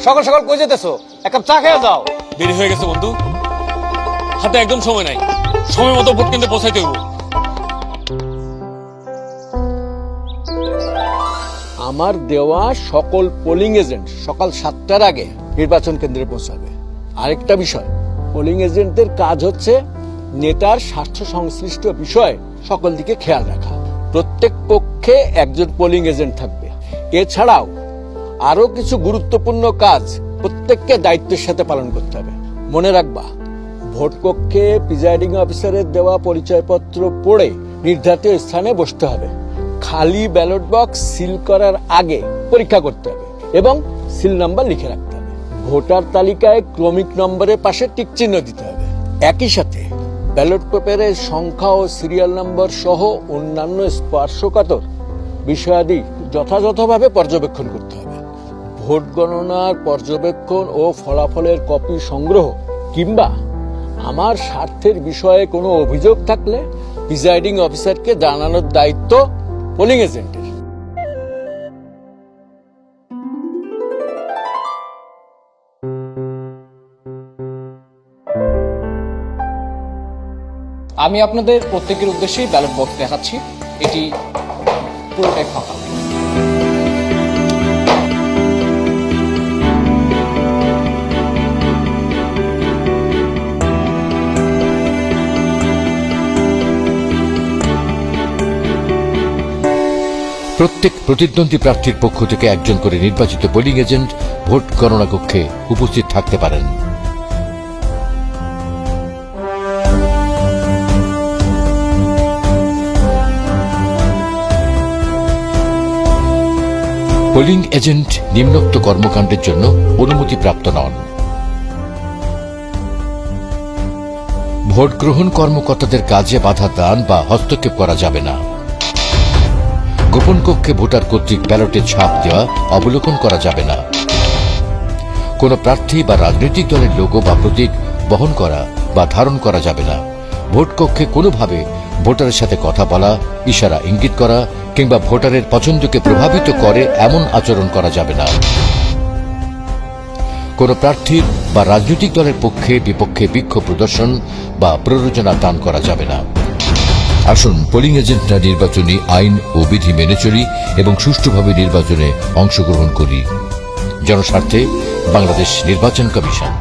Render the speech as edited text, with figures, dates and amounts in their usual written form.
সকাল সকাল কই যেতেছো? এক কাপ চা খেয়ে যাও। দেরি হয়ে গেছে বন্ধু, হাতে একদম সময় নাই। সময় মতো ভোট কেন্দ্রে পৌঁছাইতে হইব। আমার দেওয়া সকল পোলিং এজেন্ট সকাল 7টার আগে নির্বাচন কেন্দ্রে পৌঁছাবে। আরেকটা বিষয়, পোলিং এজেন্টদের কাজ হচ্ছে নেতার স্বার্থ সংশ্লিষ্ট বিষয়ে সকল দিকে খেয়াল রাখা। প্রত্যেক পক্ষে একজন পোলিং এজেন্ট থাকবে। এছাড়াও আরো কিছু গুরুত্বপূর্ণ কাজ প্রত্যেককে দায়িত্বের সাথে পালন করতে হবে। মনে রাখবা, ভোট কক্ষে প্রিজাইডিং অফিসারের দেওয়া পরিচয়পত্র পড়ে নির্ধারিত স্থানে বসতে হবে। খালি ব্যালট বক্স সিল করার আগে পরীক্ষা করতে হবে এবং সিল নাম্বার লিখে রাখতে হবে। ভোটার তালিকায় ক্রমিক নম্বরের পাশে টিক চিহ্ন দিতে হবে। একই সাথে ব্যালট পেপারের সংখ্যা ও সিরিয়াল নম্বর সহ অন্যান্য স্পর্শকাতর বিষয়াদি যথাযথভাবে পর্যবেক্ষণ করতে হবে। ভোট গণনার পর্যবেক্ষণ ও ফলাফলের কপি সংগ্রহ কিংবা আমার স্বার্থের বিষয়ে কোনো অভিযোগ থাকলে প্রিজাইডিং অফিসারকে জানানোর দায়িত্ব পোলিং এজেন্টের। আমি আপনাদের প্রত্যেকের উদ্দেশ্যেই ব্যালট বক্স দেখাচ্ছি। এটি পুরোটাই ফাঁকা। প্রত্যেক প্রতিদ্বন্দ্বী প্রার্থীর পক্ষ থেকে একজন করে নির্বাচিত পোলিং এজেন্ট ভোট গণনা কক্ষে উপস্থিত থাকতে পারেন। পোলিং এজেন্ট নিম্নোক্ত কর্মকাণ্ডের জন্য অনুমতিপ্রাপ্ত নন: ভোট গ্রহণ কর্মকর্তাদের কাজে বাধা দান বা হস্তক্ষেপ করা যাবে না। গোপন কক্ষে ভোটার কর্তৃক ব্যালটে ছাপ দেওয়া অবলোকন করা যাবে না। কোন প্রার্থী বা রাজনৈতিক দলের লোগো বা প্রতীক বহন করা বা ধারণ করা যাবে না। ভোট কক্ষে কোনোভাবে ভোটারের সাথে কথা বলা, ইশারা ইঙ্গিত করা কিংবা ভোটারের পছন্দকে প্রভাবিত করে এমন আচরণ করা যাবে না। কোন প্রার্থীর বা রাজনৈতিক দলের পক্ষে বিপক্ষে বিক্ষোভ প্রদর্শন বা প্ররোচনা দান করা যাবে না। আসুন পোলিং এজেন্টরা নির্বাচনী আইন ও বিধি মেনে চলি এবং সুষ্ঠুভাবে নির্বাচনে অংশগ্রহণ করি। জনস্বার্থে বাংলাদেশ নির্বাচন কমিশন।